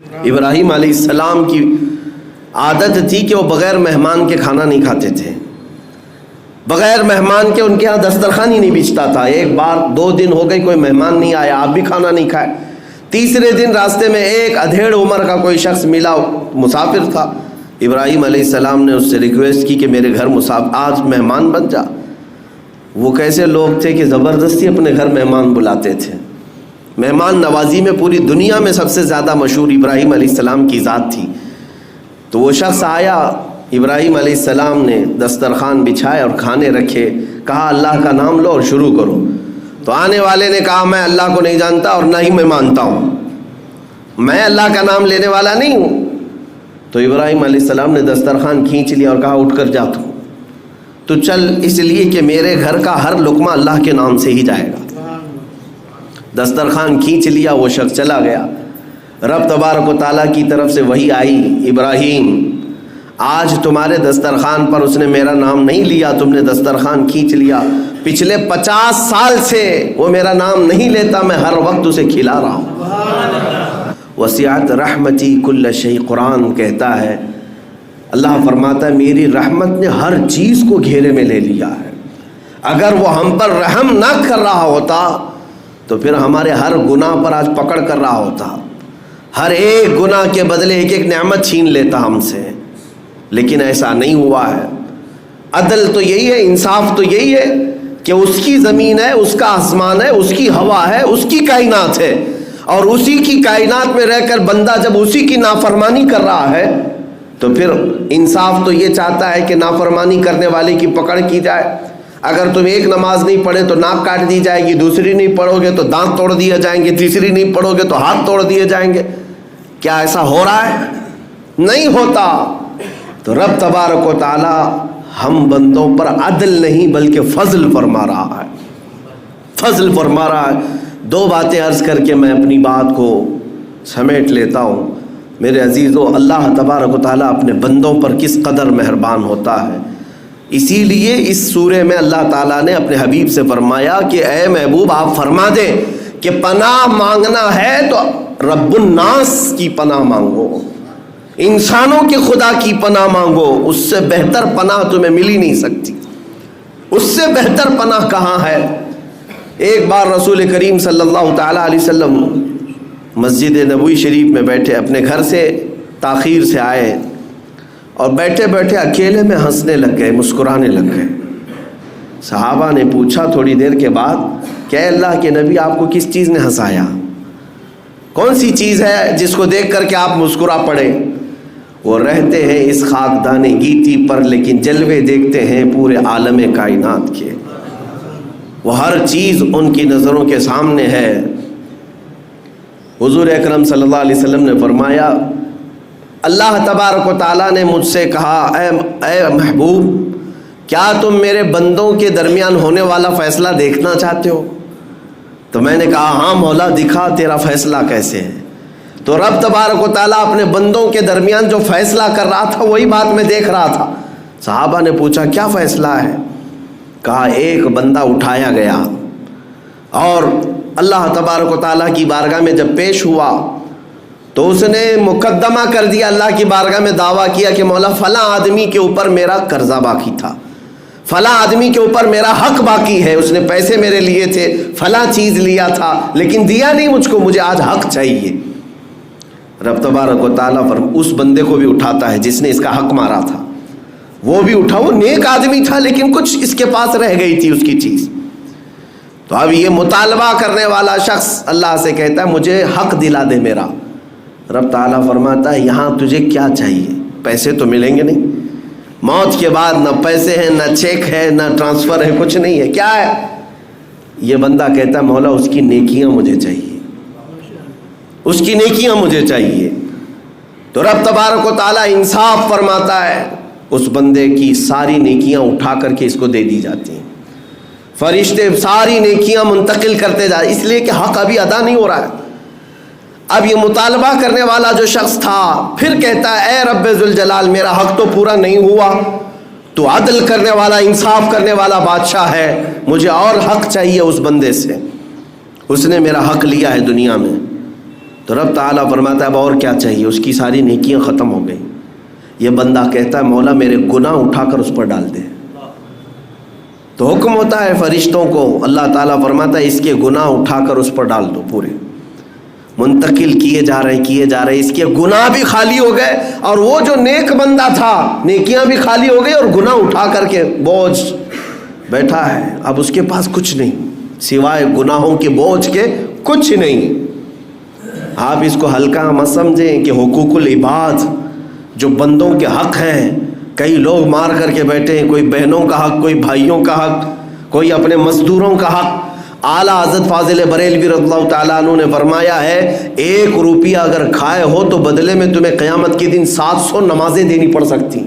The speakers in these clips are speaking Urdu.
ابراہیم علیہ السلام کی عادت تھی کہ وہ بغیر مہمان کے کھانا نہیں کھاتے تھے، بغیر مہمان کے ان کے ہاں دسترخوان ہی نہیں بچھتا تھا۔ ایک بار 2 دن ہو گئی کوئی مہمان نہیں آیا، آپ بھی کھانا نہیں کھائے۔ تیسرے دن راستے میں ایک ادھیڑ عمر کا کوئی شخص ملا، مسافر تھا۔ ابراہیم علیہ السلام نے اس سے ریکویسٹ کی کہ میرے گھر آج مہمان بن جا۔ وہ کیسے لوگ تھے کہ زبردستی اپنے گھر مہمان بلاتے تھے۔ مہمان نوازی میں پوری دنیا میں سب سے زیادہ مشہور ابراہیم علیہ السلام کی ذات تھی۔ تو وہ شخص آیا، ابراہیم علیہ السلام نے دسترخوان بچھائے اور کھانے رکھے، کہا اللہ کا نام لو اور شروع کرو۔ تو آنے والے نے کہا میں اللہ کو نہیں جانتا اور نہ ہی میں مانتا ہوں، میں اللہ کا نام لینے والا نہیں ہوں۔ تو ابراہیم علیہ السلام نے دسترخوان کھینچ لیا اور کہا اٹھ کر جا تو چل، اس لیے کہ میرے گھر کا ہر لقمہ اللہ کے نام سے ہی جائے گا۔ دسترخوان کھینچ لیا، وہ شخص چلا گیا۔ رب تبارک و تعالیٰ کی طرف سے وحی آئی، ابراہیم آج تمہارے دسترخوان پر اس نے میرا نام نہیں لیا، تم نے دسترخوان کھینچ لیا۔ پچھلے 50 سال سے وہ میرا نام نہیں لیتا، میں ہر وقت اسے کھلا رہا ہوں۔ وسعت رحمتی کل شیء، قرآن کہتا ہے، اللہ فرماتا ہے میری رحمت نے ہر چیز کو گھیرے میں لے لیا ہے۔ اگر وہ ہم پر رحم نہ کر رہا ہوتا تو پھر ہمارے ہر گناہ پر آج پکڑ کر رہا ہوتا، ہر ایک گناہ کے بدلے ایک ایک نعمت چھین لیتا ہم سے، لیکن ایسا نہیں ہوا ہے۔ عدل تو یہی ہے، انصاف تو یہی ہے کہ اس کی زمین ہے، اس کا آسمان ہے، اس کی ہوا ہے، اس کی کائنات ہے، اور اسی کی کائنات میں رہ کر بندہ جب اسی کی نافرمانی کر رہا ہے تو پھر انصاف تو یہ چاہتا ہے کہ نافرمانی کرنے والے کی پکڑ کی جائے۔ اگر تم ایک نماز نہیں پڑھے تو ناک کاٹ دی جائے گی، دوسری نہیں پڑھو گے تو دانت توڑ دیے جائیں گے، تیسری نہیں پڑھو گے تو ہاتھ توڑ دیے جائیں گے۔ کیا ایسا ہو رہا ہے؟ نہیں ہوتا۔ تو رب تبارک و تعالی ہم بندوں پر عدل نہیں بلکہ فضل فرما رہا ہے، فضل فرما رہا ہے۔ 2 باتیں عرض کر کے میں اپنی بات کو سمیٹ لیتا ہوں۔ میرے عزیزو، اللہ تبارک و تعالیٰ اپنے بندوں پر کس قدر مہربان ہوتا ہے۔ اسی لیے اس سورہ میں اللہ تعالیٰ نے اپنے حبیب سے فرمایا کہ اے محبوب آپ فرما دیں کہ پناہ مانگنا ہے تو رب الناس کی پناہ مانگو، انسانوں کے خدا کی پناہ مانگو، اس سے بہتر پناہ تمہیں مل ہی نہیں سکتی۔ اس سے بہتر پناہ کہاں ہے؟ ایک بار رسول کریم صلی اللہ تعالیٰ علیہ وسلم مسجد نبوی شریف میں بیٹھے، اپنے گھر سے تاخیر سے آئے اور بیٹھے بیٹھے اکیلے میں ہنسنے لگ گئے، مسکرانے لگ گئے۔ صحابہ نے پوچھا تھوڑی دیر کے بعد کہ اے اللہ کے نبی آپ کو کس چیز نے ہنسایا؟ کون سی چیز ہے جس کو دیکھ کر کے آپ مسکرا پڑے؟ وہ رہتے ہیں اس خاکدان گیتی پر لیکن جلوے دیکھتے ہیں پورے عالم کائنات کے۔ وہ ہر چیز ان کی نظروں کے سامنے ہے۔ حضور اکرم صلی اللہ علیہ وسلم نے فرمایا اللہ تبارک و تعالیٰ نے مجھ سے کہا اے محبوب کیا تم میرے بندوں کے درمیان ہونے والا فیصلہ دیکھنا چاہتے ہو؟ تو میں نے کہا ہاں مولا، دکھا تیرا فیصلہ کیسے ہے۔ تو رب تبارک و تعالیٰ اپنے بندوں کے درمیان جو فیصلہ کر رہا تھا وہی بات میں دیکھ رہا تھا۔ صحابہ نے پوچھا کیا فیصلہ ہے؟ کہا ایک بندہ اٹھایا گیا اور اللہ تبارک و تعالیٰ کی بارگاہ میں جب پیش ہوا تو اس نے مقدمہ کر دیا، اللہ کی بارگاہ میں دعویٰ کیا کہ مولا فلاں آدمی کے اوپر میرا قرضہ باقی تھا، فلاں آدمی کے اوپر میرا حق باقی ہے، اس نے پیسے میرے لیے تھے، فلاں چیز لیا تھا لیکن دیا نہیں مجھ کو، مجھے آج حق چاہیے۔ رب تبارک و تعالیٰ اس بندے کو بھی اٹھاتا ہے جس نے اس کا حق مارا تھا، وہ بھی اٹھا، وہ نیک آدمی تھا لیکن کچھ اس کے پاس رہ گئی تھی اس کی چیز۔ تو اب یہ مطالبہ کرنے والا شخص اللہ سے کہتا ہے مجھے حق دلا دے میرا۔ رب تعالیٰ فرماتا ہے یہاں تجھے کیا چاہیے؟ پیسے تو ملیں گے نہیں، موت کے بعد نہ پیسے ہیں، نہ چیک ہے، نہ ٹرانسفر ہے، کچھ نہیں ہے، کیا ہے؟ یہ بندہ کہتا ہے مولا اس کی نیکیاں مجھے چاہیے، اس کی نیکیاں مجھے چاہیے۔ تو رب تبارک و تعالیٰ انصاف فرماتا ہے، اس بندے کی ساری نیکیاں اٹھا کر کے اس کو دے دی جاتی ہیں، فرشتے ساری نیکیاں منتقل کرتے جا، اس لیے کہ حق ابھی ادا نہیں ہو رہا ہے۔ اب یہ مطالبہ کرنے والا جو شخص تھا پھر کہتا ہے اے رب ذوالجلال میرا حق تو پورا نہیں ہوا، تو عدل کرنے والا، انصاف کرنے والا بادشاہ ہے، مجھے اور حق چاہیے اس بندے سے، اس نے میرا حق لیا ہے دنیا میں۔ تو رب تعالیٰ فرماتا ہے اب اور کیا چاہیے؟ اس کی ساری نیکیاں ختم ہو گئیں. یہ بندہ کہتا ہے مولا میرے گناہ اٹھا کر اس پر ڈال دے. تو حکم ہوتا ہے فرشتوں کو، اللہ تعالیٰ فرماتا ہے اس کے گناہ اٹھا کر اس پر ڈال دو. پورے منتقل کیے جا رہے، اس کے گناہ بھی خالی ہو گئے، اور وہ جو نیک بندہ تھا نیکیاں بھی خالی ہو گئی، اور گناہ اٹھا کر کے بوجھ بیٹھا ہے. اب اس کے پاس کچھ نہیں سوائے گناہوں کے بوجھ کے، کچھ نہیں. آپ اس کو ہلکا مت سمجھیں کہ حقوق العباد جو بندوں کے حق ہیں کئی لوگ مار کر کے بیٹھے ہیں، کوئی بہنوں کا حق، کوئی بھائیوں کا حق، کوئی اپنے مزدوروں کا حق. اعلیٰ حضرت فاضل بریلوی رضی اللہ تعالیٰ عنہ نے فرمایا ہے 1 روپیہ اگر کھائے ہو تو بدلے میں تمہیں قیامت کے دن 700 نمازیں دینی پڑ سکتی.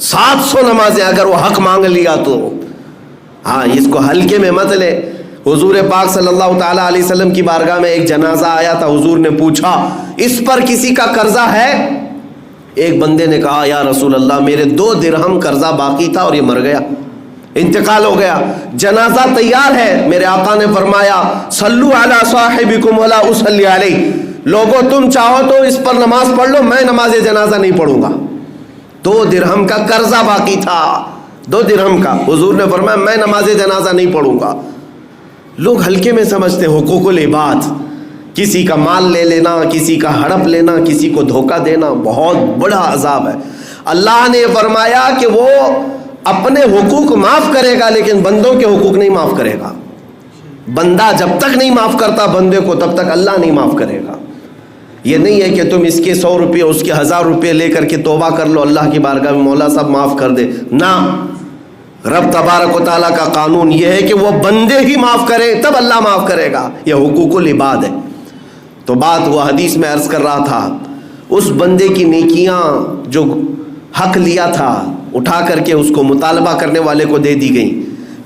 700 نمازیں اگر وہ حق مانگ لیا تو. ہاں اس کو ہلکے میں مت لے. حضور پاک صلی اللہ تعالیٰ علیہ وسلم کی بارگاہ میں ایک جنازہ آیا تھا. حضور نے پوچھا اس پر کسی کا قرضہ ہے؟ ایک بندے نے کہا یا رسول اللہ میرے 2 درہم قرضہ باقی تھا اور یہ مر گیا، انتقال ہو گیا. جنازہ تیار ہے. میرے آقا نے فرمایا صلو علی صاحبکم ولا اصلی علیہ، لوگوں تم چاہو تو اس پر نماز پڑھ لو، میں نماز جنازہ نہیں پڑھوں گا. 2 درہم کا قرضہ باقی تھا، 2 درہم کا. حضور نے فرمایا میں نماز جنازہ نہیں پڑھوں گا. لوگ ہلکے میں سمجھتے حقوق العباد، کسی کا مال لے لینا، کسی کا ہڑپ لینا، کسی کو دھوکہ دینا بہت بڑا عذاب ہے. اللہ نے فرمایا کہ وہ اپنے حقوق معاف کرے گا لیکن بندوں کے حقوق نہیں معاف کرے گا. بندہ جب تک نہیں معاف کرتا بندے کو تب تک اللہ نہیں معاف کرے گا. یہ نہیں ہے کہ تم اس کے 100 روپے اس کے 1000 روپے لے کر کے توبہ کر لو اللہ کی بارگاہ میں مولا صاحب معاف کر دے. نہ، رب تبارک و تعالیٰ کا قانون یہ ہے کہ وہ بندے ہی معاف کریں تب اللہ معاف کرے گا. یہ حقوق العباد ہے. تو بات وہ حدیث میں عرض کر رہا تھا، اس بندے کی نیکیاں جو حق لیا تھا اٹھا کر کے اس کو مطالبہ کرنے والے کو دے دی گئیں،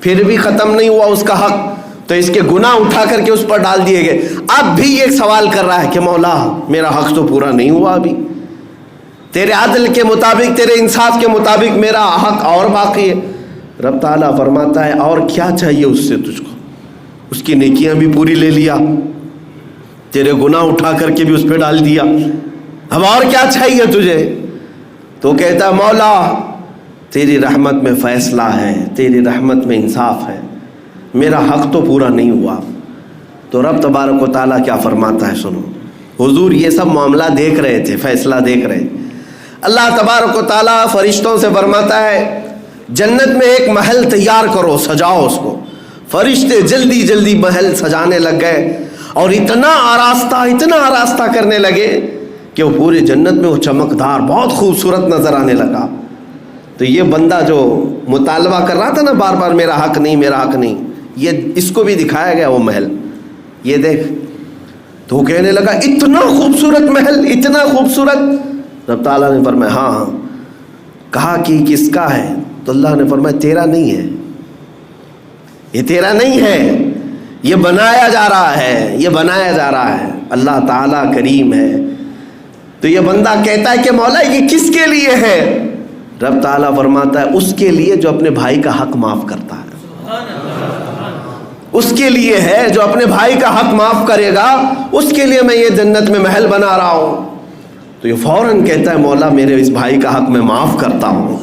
پھر بھی ختم نہیں ہوا اس کا حق، تو اس کے گناہ اٹھا کر کے اس پر ڈال دیے گئے. اب بھی ایک سوال کر رہا ہے کہ مولا میرا حق تو پورا نہیں ہوا، ابھی تیرے عدل کے مطابق تیرے انصاف کے مطابق میرا حق اور باقی ہے. رب تعالیٰ فرماتا ہے اور کیا چاہیے اس سے تجھ کو؟ اس کی نیکیاں بھی پوری لے لیا، تیرے گناہ اٹھا کر کے بھی اس پہ ڈال دیا، اب اور کیا چاہیے تجھے؟ تو کہتا ہے مولا تیری رحمت میں فیصلہ ہے، تیری رحمت میں انصاف ہے، میرا حق تو پورا نہیں ہوا. تو رب تبارک و تعالیٰ کیا فرماتا ہے سنو. حضور یہ سب معاملہ دیکھ رہے تھے، فیصلہ دیکھ رہے. اللہ تبارک و تعالیٰ فرشتوں سے فرماتا ہے جنت میں ایک محل تیار کرو، سجاؤ اس کو. فرشتے جلدی جلدی محل سجانے لگ گئے اور اتنا آراستہ کرنے لگے کہ وہ پورے جنت میں وہ چمکدار بہت خوبصورت نظر آنے لگا. تو یہ بندہ جو مطالبہ کر رہا تھا نا بار بار میرا حق نہیں میرا حق نہیں، یہ اس کو بھی دکھایا گیا وہ محل، یہ دیکھ. تو وہ کہنے لگا اتنا خوبصورت محل، اتنا خوبصورت. رب تعالیٰ نے فرمایا ہاں. کہا کہ کس کا ہے؟ تو اللہ نے فرمایا تیرا نہیں ہے، یہ تیرا نہیں ہے، یہ بنایا جا رہا ہے، یہ بنایا جا رہا ہے. اللہ تعالیٰ کریم ہے. تو یہ بندہ کہتا ہے کہ مولا یہ کس کے لیے ہے؟ رب تعالیٰ فرماتا ہے اس کے لیے جو اپنے بھائی کا حق معاف کرتا ہے، اس کے لیے ہے جو اپنے بھائی کا حق معاف کرے گا، اس کے لیے میں یہ جنت میں محل بنا رہا ہوں. تو یہ فوراً کہتا ہے مولا میرے اس بھائی کا حق میں معاف کرتا ہوں،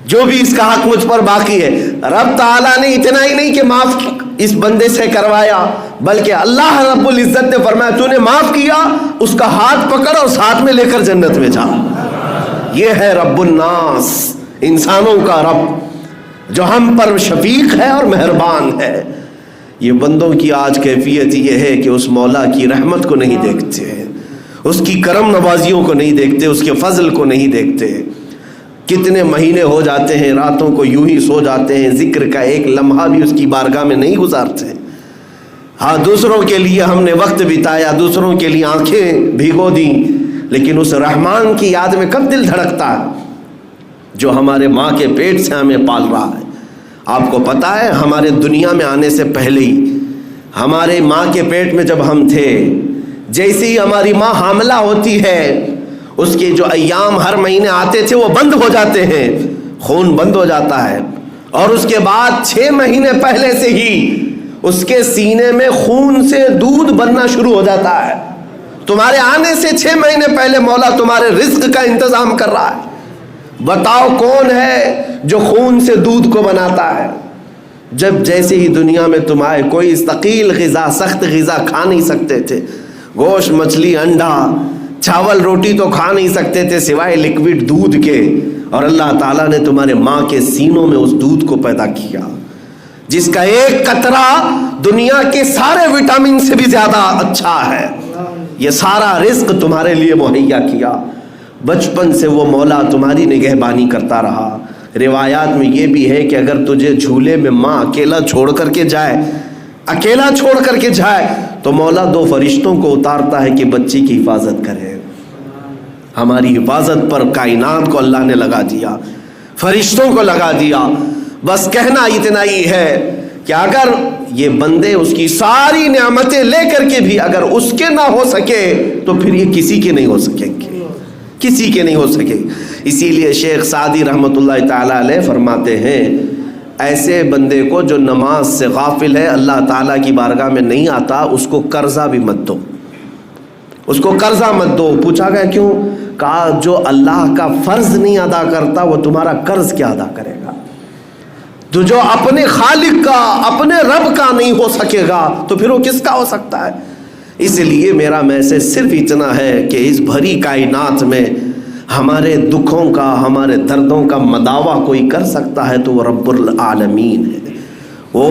جو بھی اس کا حق مجھ پر باقی ہے. رب تعالیٰ نے اتنا ہی نہیں کہ معاف اس بندے سے کروایا، بلکہ اللہ رب العزت نے فرمایا تو نے معاف کیا، اس کا ہاتھ پکڑ اور ساتھ میں لے کر جنت میں جا. یہ ہے رب الناس، انسانوں کا رب جو ہم پر شفیق ہے اور مہربان ہے. یہ بندوں کی آج کیفیت یہ ہے کہ اس مولا کی رحمت کو نہیں دیکھتے، اس کی کرم نوازیوں کو نہیں دیکھتے، اس کے فضل کو نہیں دیکھتے. کتنے مہینے ہو جاتے ہیں راتوں کو یوں ہی سو جاتے ہیں، ذکر کا ایک لمحہ بھی اس کی بارگاہ میں نہیں گزارتے. ہاں دوسروں کے لیے ہم نے وقت بتایا، دوسروں کے لیے آنکھیں بھگو دیں، لیکن اس رحمان کی یاد میں کب دل دھڑکتا ہے جو ہمارے ماں کے پیٹ سے ہمیں پال رہا ہے. آپ کو پتا ہے ہمارے دنیا میں آنے سے پہلے ہی ہمارے ماں کے پیٹ میں جب ہم تھے، جیسے ہی ہماری ماں حاملہ ہوتی ہے اس کے جو ایام ہر مہینے آتے تھے وہ بند ہو جاتے ہیں، خون بند ہو جاتا ہے. اور اس کے بعد 6 مہینے پہلے سے ہی اس کے سینے میں خون سے دودھ بننا شروع ہو جاتا ہے. تمہارے آنے سے 6 مہینے پہلے مولا تمہارے رزق کا انتظام کر رہا ہے. بتاؤ کون ہے جو خون سے دودھ کو بناتا ہے؟ جب جیسے ہی دنیا میں تم آئے کوئی ثقیل غذا، سخت غذا کھا نہیں سکتے تھے. گوشت، مچھلی، انڈا، چاول، روٹی تو کھا نہیں سکتے تھے سوائے لکوڈ دودھ کے. اور اللہ تعالیٰ نے تمہارے ماں کے سینوں میں اس دودھ کو پیدا کیا جس کا ایک قطرہ دنیا کے سارے وٹامن سے بھی زیادہ اچھا ہے. یہ سارا رزق تمہارے لیے مہیا کیا. بچپن سے وہ مولا تمہاری نگہبانی کرتا رہا. روایات میں یہ بھی ہے کہ اگر تجھے جھولے میں ماں اکیلا چھوڑ کر کے جائے تو مولا 2 فرشتوں کو اتارتا ہے کہ بچی کی حفاظت کرے. ہماری حفاظت پر کائنات کو اللہ نے لگا دیا، فرشتوں کو لگا دیا. بس کہنا اتنا ہی ہے کہ اگر یہ بندے اس کی ساری نعمتیں لے کر کے بھی اگر اس کے نہ ہو سکے تو پھر یہ کسی کے نہیں ہو سکیں گے، کسی کے نہیں ہو سکے. اسی لیے شیخ سعدی رحمۃ اللہ تعالی علیہ فرماتے ہیں ایسے بندے کو جو نماز سے غافل ہے، اللہ تعالیٰ کی بارگاہ میں نہیں آتا، اس کو قرضہ بھی مت دو، اس کو قرضہ مت دو. پوچھا گیا کیوں؟ کہا جو اللہ کا فرض نہیں ادا کرتا وہ تمہارا قرض کیا ادا کرے گا. تو جو اپنے خالق کا، اپنے رب کا نہیں ہو سکے گا تو پھر وہ کس کا ہو سکتا ہے؟ اس لیے میرا میسج صرف اتنا ہے کہ اس بھری کائنات میں ہمارے دکھوں کا، ہمارے دردوں کا مداوا کوئی کر سکتا ہے تو وہ رب العالمین ہے، وہ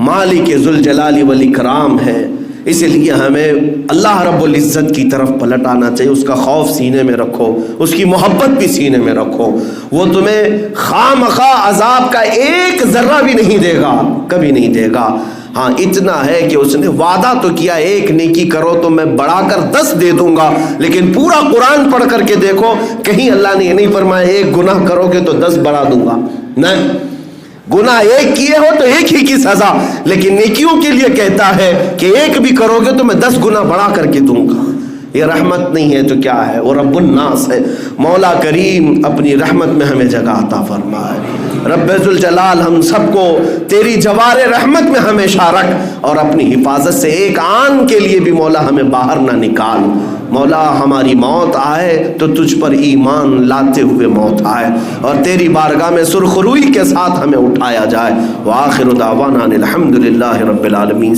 مالک ذوالجلال والاکرام ہے. اس لیے ہمیں اللہ رب العزت کی طرف پلٹ آنا چاہیے. اس کا خوف سینے میں رکھو، اس کی محبت بھی سینے میں رکھو. وہ تمہیں خواہ مخواہ عذاب کا ایک ذرہ بھی نہیں دے گا، کبھی نہیں دے گا. ہاں اتنا ہے کہ اس نے وعدہ تو کیا ایک نیکی کرو تو میں بڑھا کر 10 دے دوں گا، لیکن پورا قرآن پڑھ کر کے دیکھو کہیں اللہ نے یہ نہیں فرمایا ایک گناہ کرو گے تو 10 بڑھا دوں گا. نہیں، گناہ ایک کیے ہو تو ایک ہی کی سزا، لیکن نیکیوں کے لیے کہتا ہے کہ ایک بھی کرو گے تو میں 10 گنا بڑھا کر کے دوں گا. یہ رحمت نہیں ہے تو کیا ہے؟ وہ رب الناس ہے. مولا کریم اپنی رحمت میں ہمیں جگہ عطا فرمائے. رب ذوالجلال ہم سب کو تیری جوار رحمت میں ہمیشہ رکھ، اور اپنی حفاظت سے ایک آن کے لیے بھی مولا ہمیں باہر نہ نکال. مولا ہماری موت آئے تو تجھ پر ایمان لاتے ہوئے موت آئے، اور تیری بارگاہ میں سرخروئی کے ساتھ ہمیں اٹھایا جائے. وآخر دعوانا الحمدللہ رب العالمین.